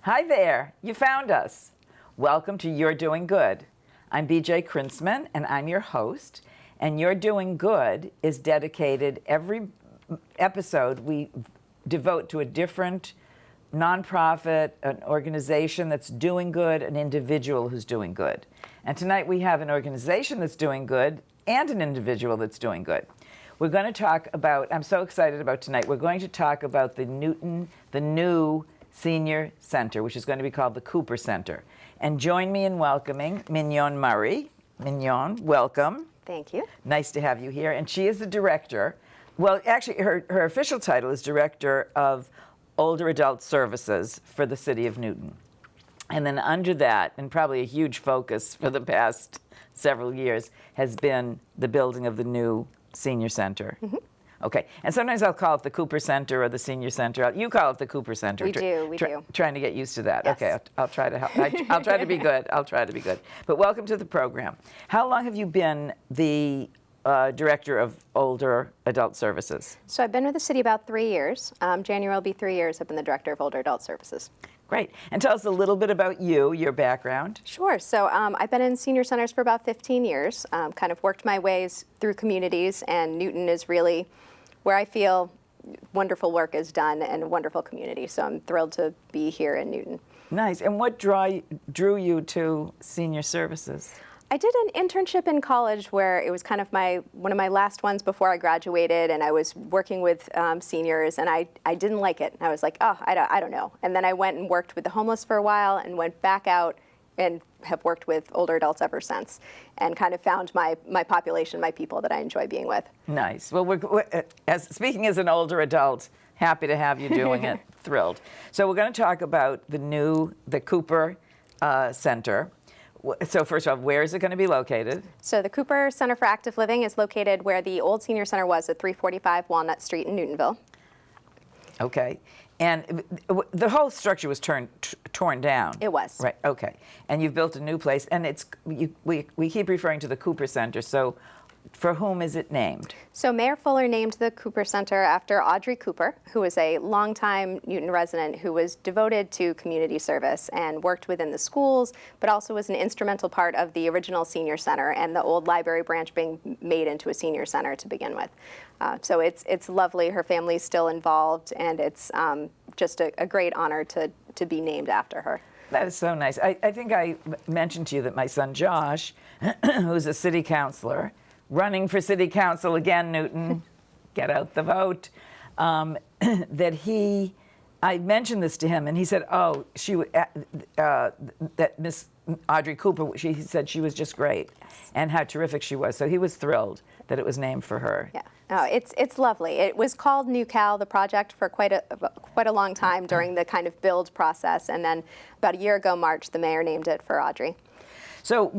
Hi there, you found us. Welcome to You're Doing Good. I'm BJ Krintzman, and I'm your host. And You're Doing Good is dedicated, every episode we devote to a different nonprofit, an organization that's doing good, an individual who's doing good. And tonight we have an organization that's doing good and an individual that's doing good. We're going to talk about, I'm so excited about tonight, we're going to talk about the new Senior Center, which is going to be called the Cooper Center. And join me in welcoming Mignonne Murray. Mignonne, welcome. Thank you. Nice to have you here. And she is the director. Well, actually, her official title is Director of Older Adult Services for the City of Newton. And then under that, and probably a huge focus for the past several years, has been the building of the new Senior Center. Mm-hmm. Okay, and sometimes I'll call it the Cooper Center or the Senior Center. You call it the Cooper Center. We do. Trying to get used to that. Yes. Okay, I'll try to help. I'll try to be good. I'll try to be good. But welcome to the program. How long have you been the Director of Older Adult Services? So I've been with the city about 3 years. January will be 3 years. I've been the Director of Older Adult Services. Great. And tell us a little bit about you, your background. Sure. So I've been in senior centers for about 15 years, kind of worked my ways through communities, and Newton is really where I feel wonderful work is done and a wonderful community. So I'm thrilled to be here in Newton. Nice. And what drew you to senior services? I did an internship in college where it was kind of one of my last ones before I graduated, and I was working with seniors, and I didn't like it. I was like, oh, I don't know. And then I went and worked with the homeless for a while and went back out and have worked with older adults ever since, and kind of found my population, my people that I enjoy being with. Nice. Well, speaking as an older adult, happy to have you doing it. Thrilled. So we're going to talk about the Cooper Center. So first of all, where is it going to be located? So the Cooper Center for Active Living is located where the old senior center was at 345 Walnut Street in Newtonville. Okay. And the whole structure was torn down. It was. Right. Okay. And you've built a new place, and we keep referring to the Cooper Center. So for whom is it named? So Mayor Fuller named the Cooper Center after Audrey Cooper, who was a longtime Newton resident who was devoted to community service and worked within the schools, but also was an instrumental part of the original senior center and the old library branch being made into a senior center to begin with. So it's lovely. Her family's still involved, and it's just a great honor to be named after her. That is so nice. I think I mentioned to you that my son Josh, who's a city councilor, running for city council again, Newton, get out the vote, that I mentioned this to him, and he said, oh, that Miss Audrey Cooper, he said she was just great, yes, and how terrific she was. So he was thrilled that it was named for her. Yeah. Oh, it's lovely. It was called New Cal, the project, for quite a long time during the kind of build process, and then about a year ago, March, the mayor named it for Audrey. So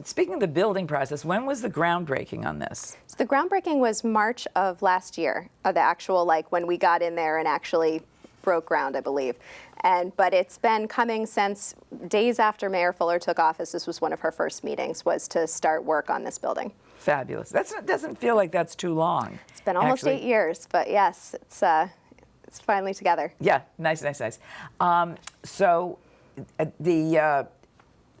speaking of the building process, when was the groundbreaking on this? So the groundbreaking was March of last year, the actual, when we got in there and actually broke ground, I believe. But it's been coming since days after Mayor Fuller took office. This was one of her first meetings, was to start work on this building. Fabulous. That doesn't feel like that's too long. It's been almost 8 years, but yes, it's finally together. Yeah, nice. So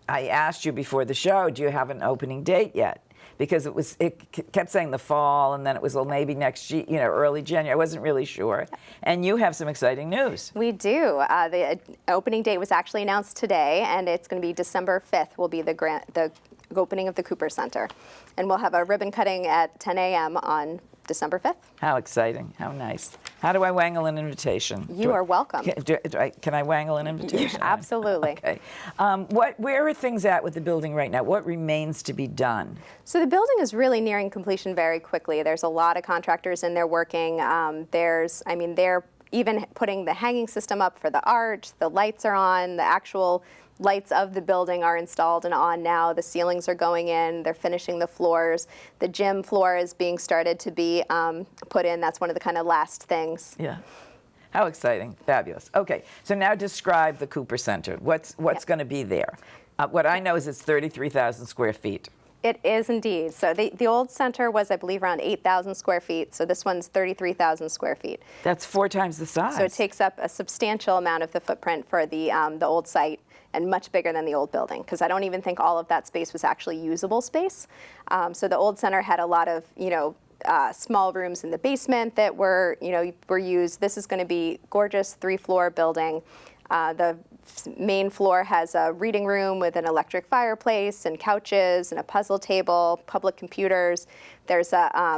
I asked you before the show, do you have an opening date yet? Because it kept saying the fall, and then it was, well, maybe next year, early January. I wasn't really sure. And you have some exciting news. We do. The opening date was actually announced today, and it's going to be December 5th will be the opening of the Cooper Center. And we'll have a ribbon cutting at 10 a.m. on December 5th. How exciting. How nice. How do I wangle an invitation? You are welcome. Can I wangle an invitation? Absolutely. Okay. Where are things at with the building right now? What remains to be done? So the building is really nearing completion very quickly. There's a lot of contractors in there working. They're even putting the hanging system up for the art. The lights are on. The actual lights of the building are installed and on now. The ceilings are going in. They're finishing the floors. The gym floor is being started to be put in. That's one of the kind of last things. Yeah. How exciting. Fabulous. Okay, so now describe the Cooper Center. What's going to be there? What I know is it's 33,000 square feet. It is indeed. So the old center was, I believe, around 8,000 square feet. So this one's 33,000 square feet. That's 4 times the size. So it takes up a substantial amount of the footprint for the old site, and much bigger than the old building, because I don't even think all of that space was actually usable space. So the old center had a lot of, small rooms in the basement that were used. This is going to be gorgeous 3-floor building. The main floor has a reading room with an electric fireplace and couches and a puzzle table, public computers. There's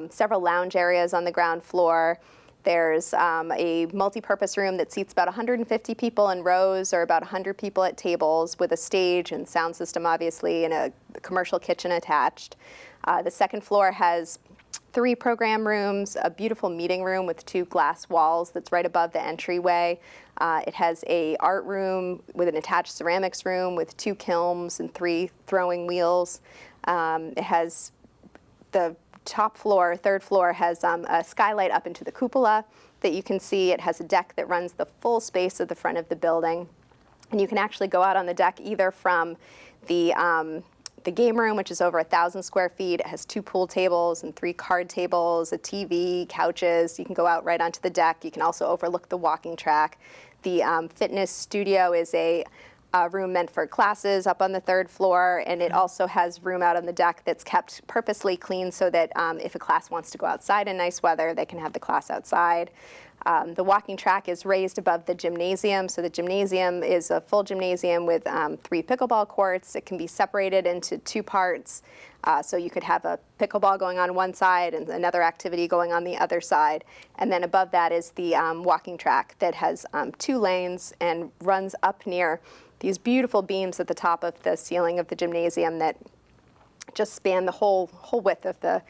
several lounge areas on the ground floor. There's a multi-purpose room that seats about 150 people in rows, or about 100 people at tables, with a stage and sound system, obviously, and a commercial kitchen attached. The second floor has 3 program rooms, a beautiful meeting room with 2 glass walls that's right above the entryway. It has a art room with an attached ceramics room with 2 kilns and 3 throwing wheels. It has the top floor, 3rd floor, has a skylight up into the cupola that you can see. It has a deck that runs the full space of the front of the building. And you can actually go out on the deck either from the game room, which is over 1,000 square feet. It has 2 pool tables and 3 card tables, a TV, couches. You can go out right onto the deck. You can also overlook the walking track. The fitness studio is a room meant for classes up on the 3rd floor, and it also has room out on the deck that's kept purposely clean so that if a class wants to go outside in nice weather, they can have the class outside. The walking track is raised above the gymnasium, so the gymnasium is a full gymnasium with 3 pickleball courts. It can be separated into 2 parts, so you could have a pickleball going on one side and another activity going on the other side. And then above that is the walking track that has 2 lanes and runs up near these beautiful beams at the top of the ceiling of the gymnasium that just span the whole width of the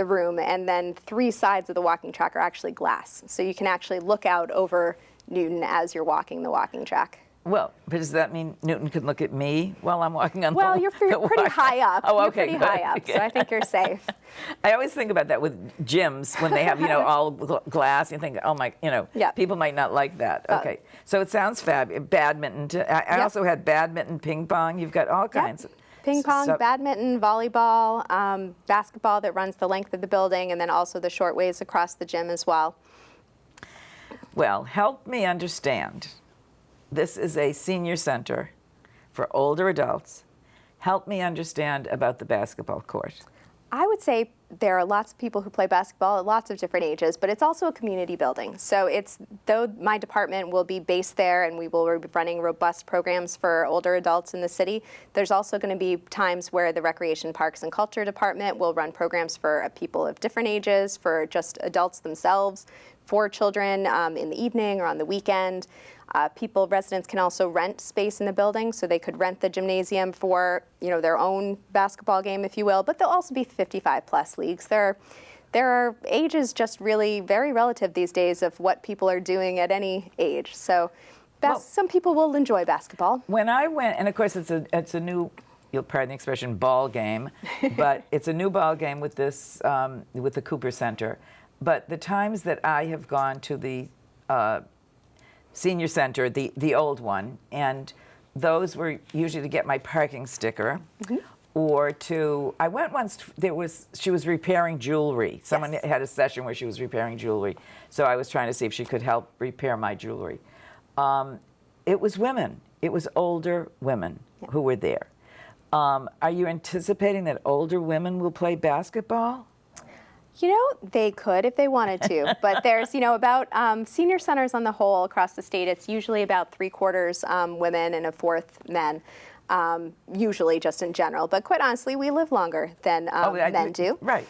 room. And then 3 sides of the walking track are actually glass, so you can actually look out over Newton as you're walking the walking track. Well, but does that mean Newton can look at me while I'm walking on Well, the you're pretty high up. Oh, You're okay, pretty good. high up, so I think you're safe. I always think about that with gyms when they have, all glass. You think, oh my, Yeah. people might not like that. Okay, so it sounds fabulous. Badminton. I Yep. also had badminton, ping pong. You've got all kinds. Ping pong, So- badminton, volleyball, basketball that runs the length of the building, and then also the short ways across the gym as well. Well, help me understand. This is a senior center for older adults. Help me understand about the basketball court. I would say there are lots of people who play basketball at lots of different ages, but it's also a community building. So though my department will be based there and we will be running robust programs for older adults in the city, there's also going to be times where the Recreation, Parks, and Culture Department will run programs for people of different ages, for just adults themselves, for children in the evening or on the weekend. Residents can also rent space in the building, so they could rent the gymnasium for their own basketball game, if you will. But there'll also be 55+ leagues. There are ages just really very relative these days of what people are doing at any age. So some people will enjoy basketball. When I went, and of course it's a new, you'll pardon the expression, ball game, but it's a new ball game with this with the Cooper Center. But the times that I have gone to the senior center, the old one, and those were usually to get my parking sticker, or I went once, she was repairing jewelry. Someone had a session where she was repairing jewelry, so I was trying to see if she could help repair my jewelry. It was women, it was older women who were there. Are you anticipating that older women will play basketball? They could if they wanted to, but there's, about senior centers on the whole across the state, it's usually about 3/4 women and 1/4 men, usually just in general. But quite honestly, we live longer than men do. Right.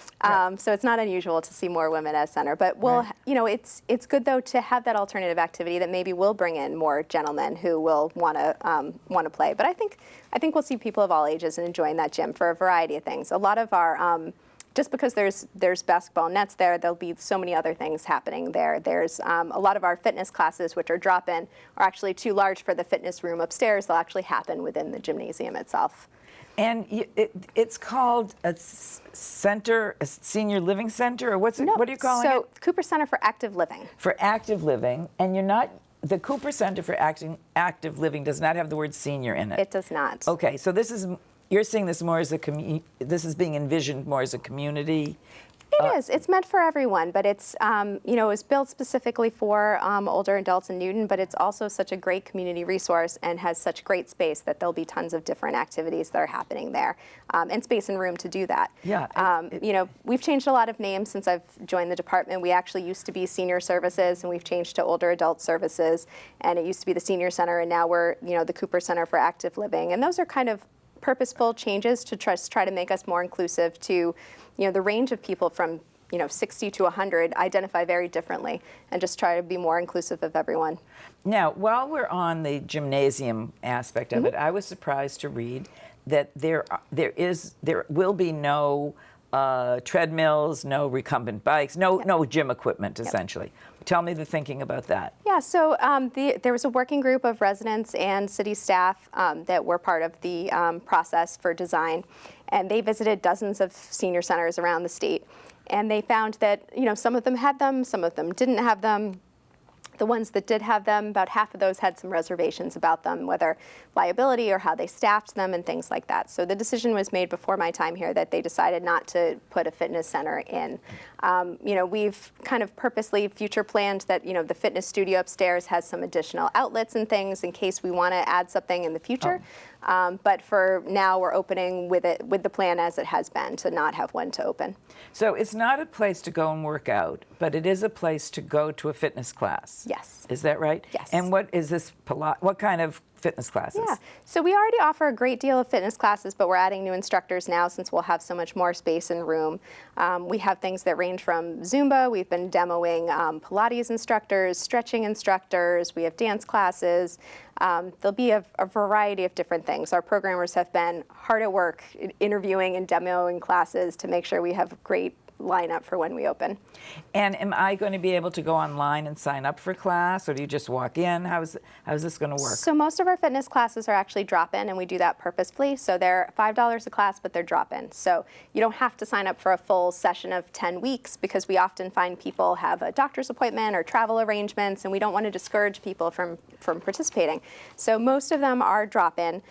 So it's not unusual to see more women as center. But it's good though to have that alternative activity that maybe will bring in more gentlemen who will want to play. But I think we'll see people of all ages enjoying that gym for a variety of things. A lot of our just because there's basketball nets there, there'll be so many other things happening there. There's a lot of our fitness classes, which are drop-in, are actually too large for the fitness room upstairs. They'll actually happen within the gymnasium itself. And it's called a senior living center, or what's it? No, What are you calling it? So Cooper Center for Active Living. For active living, and the Cooper Center for Active Living does not have the word senior in it. It does not. Okay, so this is you're seeing this more as a this is being envisioned more as a community. It is. It's meant for everyone, but it's, you know, it was built specifically for older adults in Newton, but it's also such a great community resource and has such great space that there'll be tons of different activities that are happening there, and space and room to do that. Yeah. You know, we've changed a lot of names since I've joined the department. We actually used to be Senior Services, and we've changed to Older Adult Services, and it used to be the Senior Center, and now we're, you know, the Cooper Center for Active Living, and those are kind of purposeful changes to try to make us more inclusive to, you know, the range of people from, you know, 60 to 100 identify very differently, and just try to be more inclusive of everyone. Now, while we're on the gymnasium aspect of it, I was surprised to read that there will be no treadmills, no recumbent bikes, no gym equipment, essentially. Tell me the thinking about that. Yeah, so there was a working group of residents and city staff that were part of the process for design, and they visited dozens of senior centers around the state, and they found that, you know, some of them had them, some of them didn't have them. The ones that did have them, about half of those had some reservations about them, whether liability or how they staffed them and things like that. So the decision was made before my time here that they decided not to put a fitness center in. You know, we've kind of purposely future planned that, you know, the fitness studio upstairs has some additional outlets and things in case we want to add something in the future. But for now, we're opening with the plan as it has been, to not have one to open. So it's not a place to go and work out, but it is a place to go to a fitness class. Yes. Is that right? Yes. And what is this, what kind of fitness classes? Yeah, so we already offer a great deal of fitness classes, but we're adding new instructors now since we'll have so much more space and room. We have things that range from Zumba. We've been demoing Pilates instructors, stretching instructors. We have dance classes. There'll be a variety of different things. Our programmers have been hard at work interviewing and demoing classes to make sure we have a great lineup for when we open. And am I going to be able to go online and sign up for class, or do you just walk in? How's this going to work? So most of our fitness classes are actually drop-in, and we do that purposefully. So they're $5 a class, but they're drop-in. So you don't have to sign up for a full session of 10 weeks, because we often find people have a doctor's appointment or travel arrangements, and we don't want to discourage people from participating. So most of them are drop-in.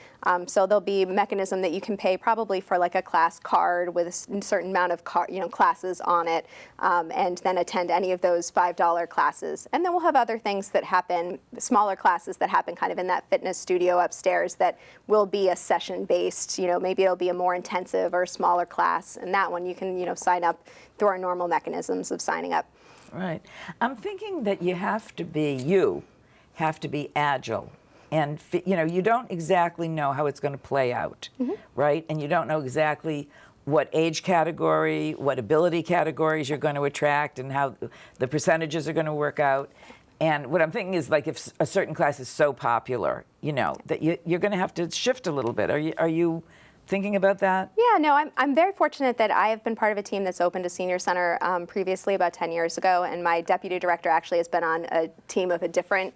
So there'll be a mechanism that you can pay probably for like a class card with a certain amount of classes on it, and then attend any of those $5 classes. And then we'll have other things that happen, smaller classes that happen kind of in that fitness studio upstairs that will be a session-based, you know, maybe it'll be a more intensive or smaller class. And that one you can, you know, sign up through our normal mechanisms of signing up. Right. I'm thinking that you have to be agile. And, you know, you don't exactly know how it's going to play out, right? And you don't know exactly what age category, what ability categories you're going to attract, and how the percentages are going to work out. And what I'm thinking is, like, if a certain class is so popular, you know, that you're going to have to shift a little bit. Are you thinking about that? Yeah, no, I'm very fortunate that I have been part of a team that's opened a senior center previously about 10 years ago, and my deputy director actually has been on a team of a different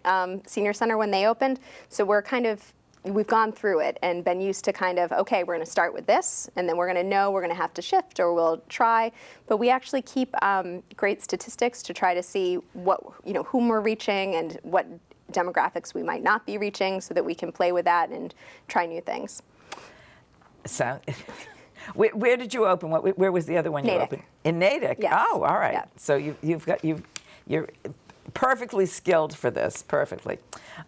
senior center when they opened. So we've gone through it and been used to kind of, okay, we're going to start with this, and then we're going to know we're going to have to shift, or we'll try. But we actually keep great statistics to try to see what, you know, whom we're reaching and what demographics we might not be reaching, so that we can play with that and try new things. So, where did you open? Where was the other one you Natick. opened? In Natick. Yes. Oh, all right. Yeah. So you're perfectly skilled for this. Perfectly.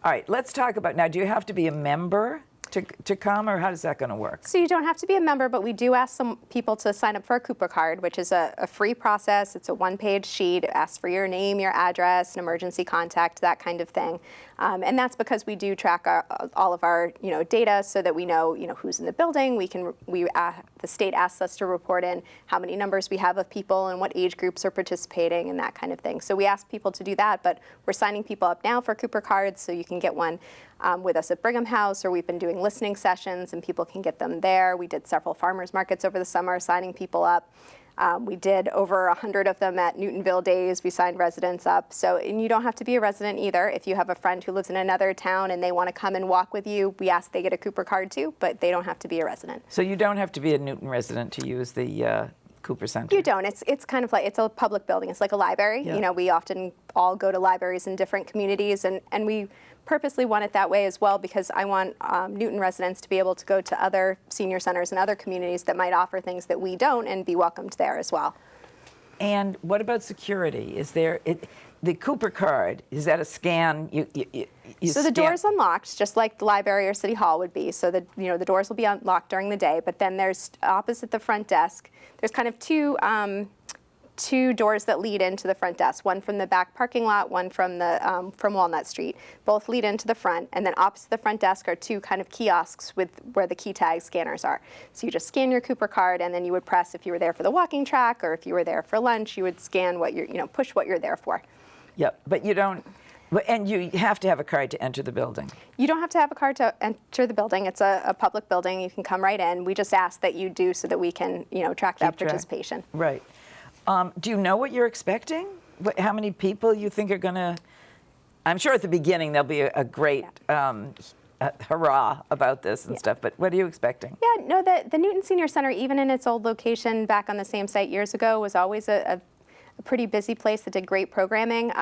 All right. Let's talk about now. Do you have to be a member to come, or how is that going to work? So you don't have to be a member, but we do ask some people to sign up for a Cooper card, which is a free process. It's a one-page sheet. It asks for your name, your address, an emergency contact, that kind of thing. And that's because we do track all of our, you know, data, so that we know, you know, who's in the building. The state asks us to report in how many numbers we have of people and what age groups are participating and that kind of thing. So we ask people to do that, but we're signing people up now for Cooper cards, so you can get one with us at Brigham House, or we've been doing listening sessions and people can get them there. We did several farmers markets over the summer, signing people up. We did over 100 of them at Newtonville Days. We signed residents up. So, and you don't have to be a resident either. If you have a friend who lives in another town and they want to come and walk with you, we ask they get a Cooper card too, but they don't have to be a resident. So you don't have to be a Newton resident to use the Cooper Center? You don't. It's kind of like, it's a public building. It's like a library. Yeah. You know, we often all go to libraries in different communities, and we purposely want it that way as well, because I want Newton residents to be able to go to other senior centers and other communities that might offer things that we don't and be welcomed there as well. And what about security? Is there the Cooper card? Is that a scan? You So the door's unlocked, just like the library or city hall would be. So the doors will be unlocked during the day. But then there's opposite the front desk. There's kind of two doors that lead into the front desk. One from the back parking lot, one from from Walnut Street. Both lead into the front, and then opposite the front desk are two kind of kiosks with where the key tag scanners are. So you just scan your Cooper card, and then you would press if you were there for the walking track, or if you were there for lunch, you would scan what push what you're there for. Yep, but you don't. And you have to have a card to enter the building. You don't have to have a card to enter the building. It's a public building. You can come right in. We just ask that you do so that we can, track that participation. Right. Do you know what you're expecting? How many people you think are going to? I'm sure at the beginning there'll be a great hurrah about this and stuff. But what are you expecting? Yeah, no, the Newton Senior Center, even in its old location back on the same site years ago, was always a pretty busy place that did great programming.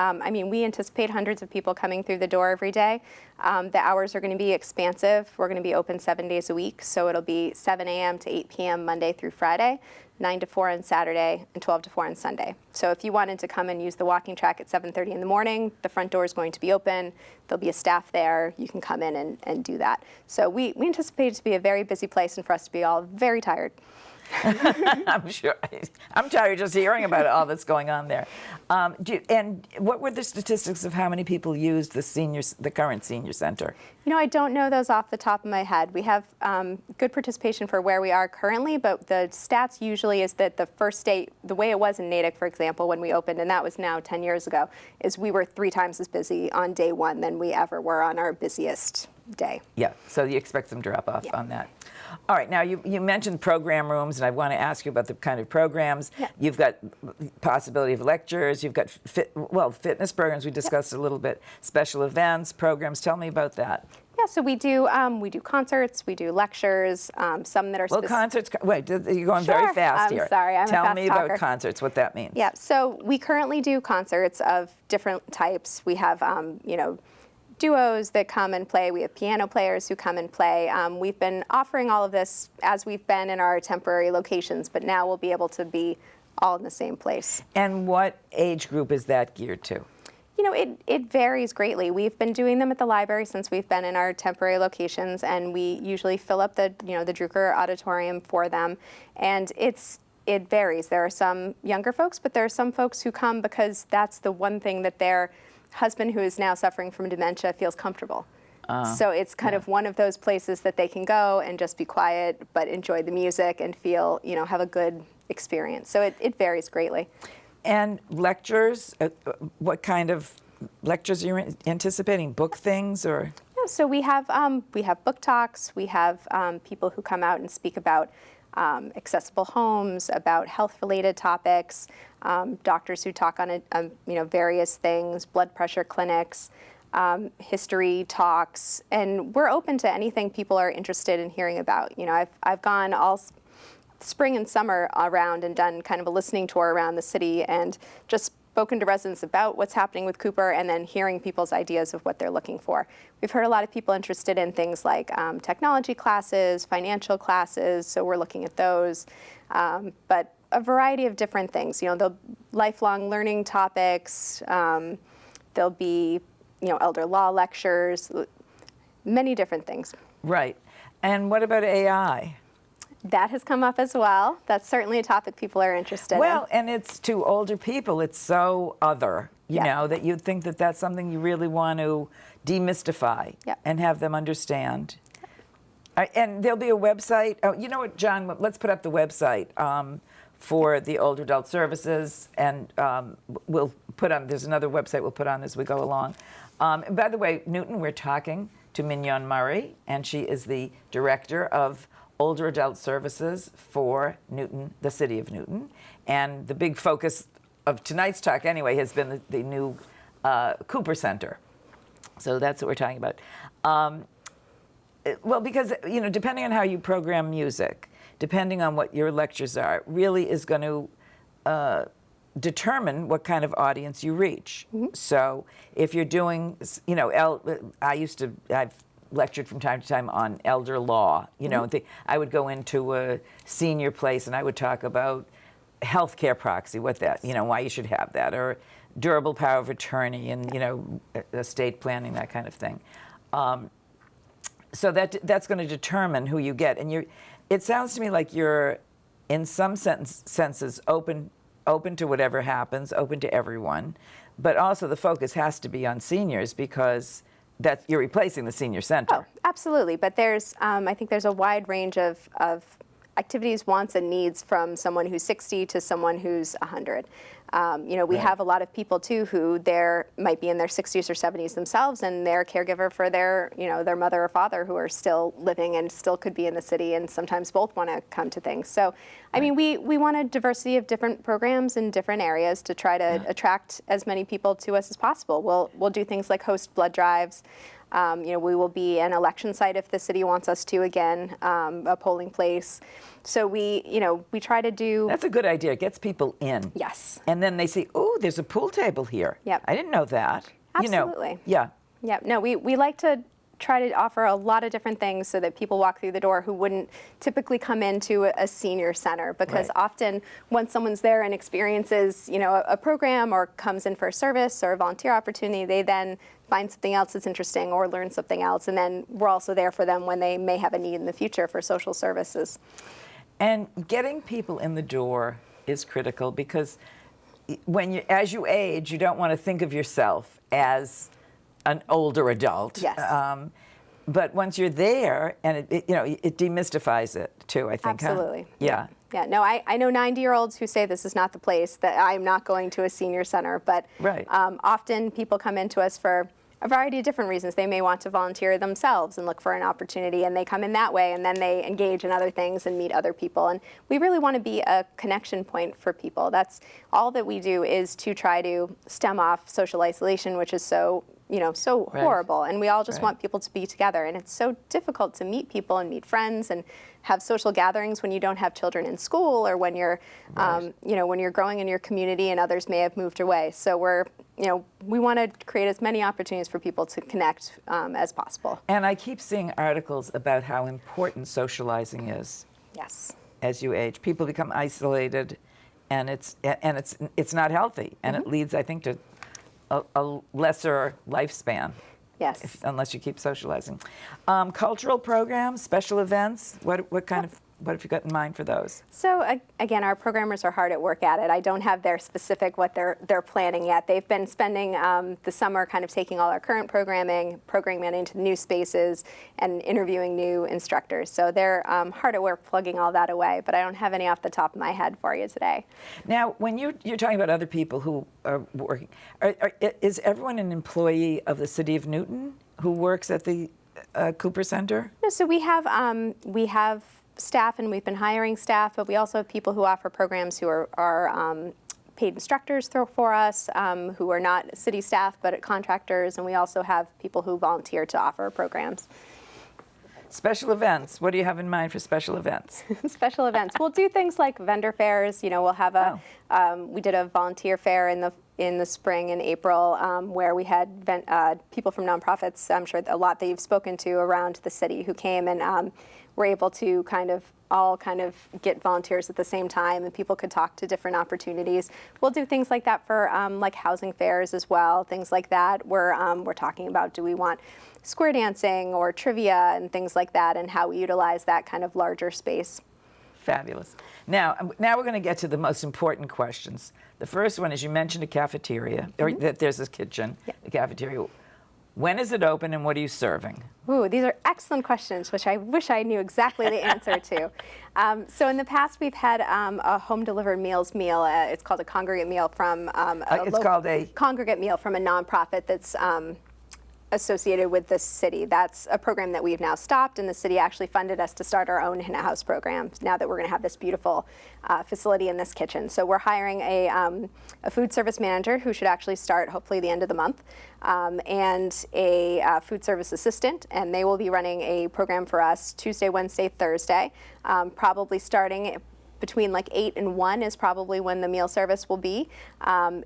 We anticipate hundreds of people coming through the door every day. The hours are going to be expansive. We're going to be open 7 days a week, so it'll be 7 a.m. to 8 p.m. Monday through Friday, 9 to 4 on Saturday, and 12 to 4 on Sunday. So if you wanted to come and use the walking track at 7:30 in the morning, the front door is going to be open. There'll be a staff there. You can come in and do that. So we anticipate it to be a very busy place and for us to be all very tired. I'm sure. I'm tired just hearing about all that's going on there. And what were the statistics of how many people used the current senior center? I don't know those off the top of my head. We have good participation for where we are currently, but the stats usually is that the first day, the way it was in Natick, for example, when we opened, and that was now 10 years ago, is we were 3 times as busy on day one than we ever were on our busiest day. Yeah, so you expect some drop off on that. All right, now you mentioned program rooms, and I want to ask you about the kind of programs. Yeah. You've got possibility of lectures, you've got fitness programs, we discussed a little bit, special events, programs. Tell me about that. Yeah, so we do concerts, we do lectures, some that are concerts, wait, you're going very fast here. I'm sorry, I'm a Tell fast me talker. about concerts, what that means. Yeah, so we currently do concerts of different types. We have, duos that come and play. We have piano players who come and play. We've been offering all of this as we've been in our temporary locations, but now we'll be able to be all in the same place. And what age group is that geared to? It varies greatly. We've been doing them at the library since we've been in our temporary locations, and we usually fill up the Drucker Auditorium for them. And it varies. There are some younger folks, but there are some folks who come because that's the one thing that their husband, who is now suffering from dementia, feels comfortable. So it's kind of one of those places that they can go and just be quiet, but enjoy the music and feel, have a good experience. So it varies greatly. And lectures, what kind of lectures are you anticipating? Book things or? Yeah, so we have book talks. We have people who come out and speak about accessible homes, about health-related topics, doctors who talk on various things, blood pressure clinics, history talks, and we're open to anything people are interested in hearing about. I've gone all spring and summer around and done kind of a listening tour around the city and just spoken to residents about what's happening with Cooper and then hearing people's ideas of what they're looking for. We've heard a lot of people interested in things like technology classes, financial classes, so we're looking at those. But a variety of different things. The lifelong learning topics, there'll be elder law lectures, many different things. Right. And what about AI? That has come up as well. That's certainly a topic people are interested in. Well, and it's to older people. It's so other, that you'd think that that's something you really want to demystify and have them understand. And there'll be a website. Oh, you know what, John? Let's put up the website for the older adult services, and we'll put on. There's another website we'll put on as we go along. And by the way, Newton, we're talking to Mignonne Murray, and she is the director of older adult services for Newton, the city of Newton. And the big focus of tonight's talk, anyway, has been the new Cooper Center. So that's what we're talking about. Well, because, depending on how you program music, depending on what your lectures are, really is going to determine what kind of audience you reach. So if you're doing, you know, I've lectured from time to time on elder law. You know, I would go into a senior place and I would talk about healthcare proxy, you know, why you should have that, or durable power of attorney and, you know, estate planning, that kind of thing. So that's going to determine who you get. And it sounds to me like you're, in some senses, open to whatever happens, open to everyone. But also the focus has to be on seniors, because you're replacing the senior center. Oh, absolutely. But there's, I think there's a wide range of activities, wants, and needs from someone who's 60 to someone who's 100. You know, we have a lot of people too who might be in their 60s or 70s themselves, and they're a caregiver for their, you know, their mother or father who are still living and still could be in the city, and sometimes both want to come to things. So, I mean, we want a diversity of different programs in different areas to try to attract as many people to us as possible. We'll do things like host blood drives. You know, we will be an election site if the city wants us to again, a polling place. So we try to do. That's a good idea. It gets people in. Yes. And then they say, oh, there's a pool table here. Yep. I didn't know that. Absolutely. You know, yeah. Yeah. No, we like to try to offer a lot of different things so that people walk through the door who wouldn't typically come into a senior center, because often once someone's there and experiences, you know, a program or comes in for a service or a volunteer opportunity, they then find something else that's interesting or learn something else, and then we're also there for them when they may have a need in the future for social services. And getting people in the door is critical, because as you age, you don't want to think of yourself as an older adult. Yes. But once you're there, and it demystifies it too, I think. Absolutely. Huh? Yeah. Yeah, no, I know 90-year-olds who say this is not the place, that I'm not going to a senior center, but often people come into us for a variety of different reasons. They may want to volunteer themselves and look for an opportunity, and they come in that way, and then they engage in other things and meet other people. And we really want to be a connection point for people. That's all that we do, is to try to stem off social isolation, which is so horrible. And we all just want people to be together. And it's so difficult to meet people and meet friends and have social gatherings when you don't have children in school, or when you're, when you're growing in your community and others may have moved away. So we want to create as many opportunities for people to connect as possible. And I keep seeing articles about how important socializing is. Yes. As you age, people become isolated, and it's not healthy, and it leads, I think, to a lesser lifespan. Yes. Unless you keep socializing. Cultural programs, special events, what have you got in mind for those? So again, our programmers are hard at work at it. I don't have their specific what they're planning yet. They've been spending the summer kind of taking all our current programming it into new spaces, and interviewing new instructors. So they're hard at work plugging all that away, but I don't have any off the top of my head for you today. Now, when you're talking about other people who are working, is everyone an employee of the City of Newton who works at the Cooper Center? No, so we have staff, and we've been hiring staff, but we also have people who offer programs who are paid instructors for us, who are not city staff but contractors, and we also have people who volunteer to offer programs. Special events. What do you have in mind for special events? Special events. We'll do things like vendor fairs. You know, we'll have we did a volunteer fair in the spring in April, where we had people from nonprofits, I'm sure a lot that you've spoken to around the city, who came and were able to all get volunteers at the same time, and people could talk to different opportunities. We'll do things like that for like housing fairs as well, things like that. We're talking about, do we want square dancing or trivia and things like that, and how we utilize that kind of larger space. Fabulous. Now we're going to get to the most important questions. The first one is, you mentioned a cafeteria, or that there's this kitchen, a cafeteria. When is it open, and what are you serving? Ooh, these are excellent questions, which I wish I knew exactly the answer to. So in the past, we've had a home-delivered meals meal. It's called a congregate meal from congregate meal from a nonprofit that's associated with the city. That's a program that we've now stopped, and the city actually funded us to start our own in-house program now that we're going to have this beautiful facility in this kitchen. So we're hiring a food service manager who should actually start hopefully the end of the month, and a food service assistant, and they will be running a program for us Tuesday, Wednesday, Thursday, probably starting between like 8 and 1 is probably when the meal service will be.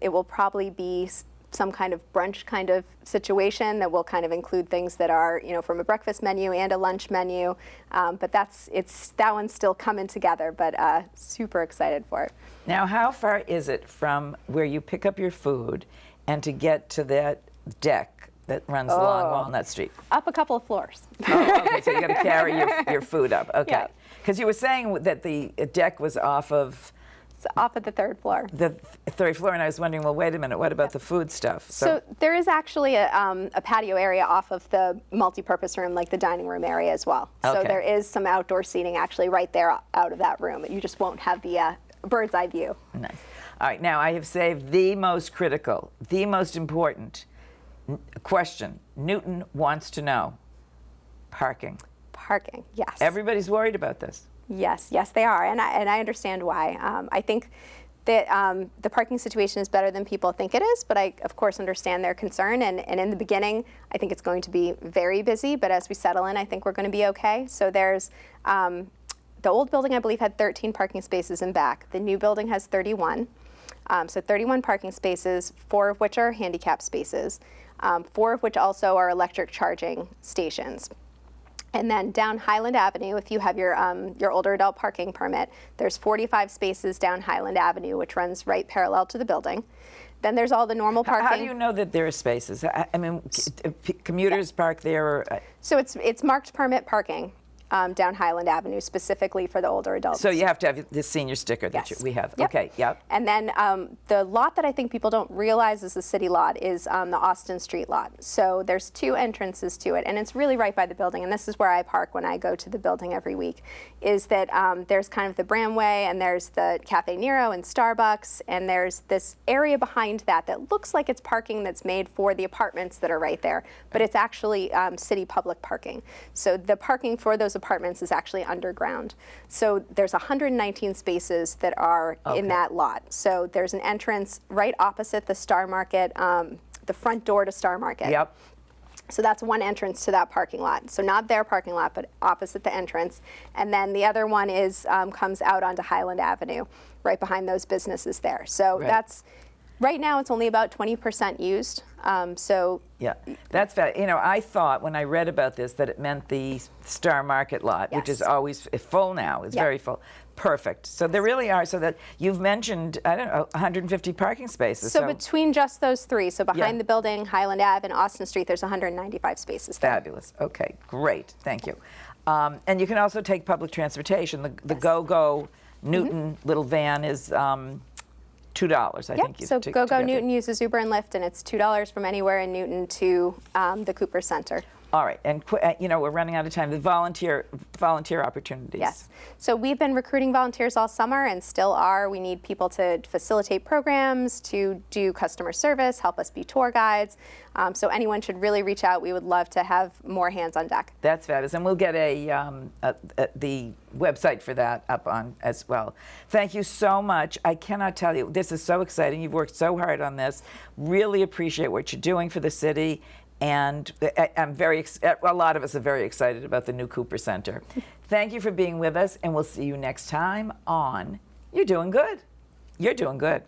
It will probably be some kind of brunch kind of situation that will kind of include things that are, you know, from a breakfast menu and a lunch menu. But that one's still coming together, but super excited for it. Now, how far is it from where you pick up your food and to get to that deck that runs along Walnut Street? Up a couple of floors. Oh, okay, so you got to carry your food up. Okay. Because you were saying that the deck was off of off at the third floor. The third floor, and I was wondering, well, wait a minute, what about the food stuff? So there is actually a patio area off of the multi-purpose room, like the dining room area as well. Okay. So there is some outdoor seating actually right there out of that room. You just won't have the bird's eye view. Nice. All right, now I have saved the most critical, the most important question. Newton wants to know. Parking. Parking, yes. Everybody's worried about this. Yes, they are, and I understand why. I think that the parking situation is better than people think it is, but I, of course, understand their concern. And in the beginning, I think it's going to be very busy, but as we settle in, I think we're going to be okay. So there's the old building, I believe, had 13 parking spaces in back. The new building has 31. So 31 parking spaces, 4 of which are handicap spaces, 4 of which also are electric charging stations. And then down Highland Avenue, if you have your older adult parking permit, there's 45 spaces down Highland Avenue, which runs right parallel to the building. Then there's all the normal parking. How do you know that there are spaces? I mean, commuters park there? Or, so it's marked permit parking down Highland Avenue, specifically for the older adults. So you have to have the senior sticker that we have. Yep. Okay, yep. And then the lot that I think people don't realize is the city lot is the Austin Street lot. So there's 2 entrances to it, and it's really right by the building, and this is where I park when I go to the building every week, is that there's kind of the Bramway, and there's the Cafe Nero and Starbucks, and there's this area behind that looks like it's parking that's made for the apartments that are right there, but it's actually city public parking. So the parking for those apartments is actually underground. So there's 119 spaces that are in that lot. So there's an entrance right opposite the Star Market, the front door to Star Market. Yep. So that's one entrance to that parking lot. So not their parking lot, but opposite the entrance. And then the other one is comes out onto Highland Avenue, right behind those businesses there. So that's, right now it's only about 20% used. Yeah, that's fair. You know, I thought when I read about this that it meant the Star Market lot, which is always full now. It's very full. Perfect. So there really are. So that you've mentioned, I don't know, 150 parking spaces. So between just those 3, so behind the building, Highland Ave, and Austin Street, there's 195 spaces there. Fabulous. Okay, great. Thank you. And you can also take public transportation. The Go-Go Newton little van is $2, I think. So Go-Go Newton uses Uber and Lyft, and it's $2 from anywhere in Newton to the Cooper Center. All right, and you know, we're running out of time. The volunteer opportunities. Yes. So we've been recruiting volunteers all summer and still are. We need people to facilitate programs, to do customer service, help us be tour guides. So anyone should really reach out. We would love to have more hands on deck. That's fabulous, and we'll get the website for that up on as well. Thank you so much. I cannot tell you, this is so exciting. You've worked so hard on this. Really appreciate what you're doing for the city. And I'm a lot of us are very excited about the new Cooper Center. Thank you for being with us, and we'll see you next time on You're Doing Good. You're doing good.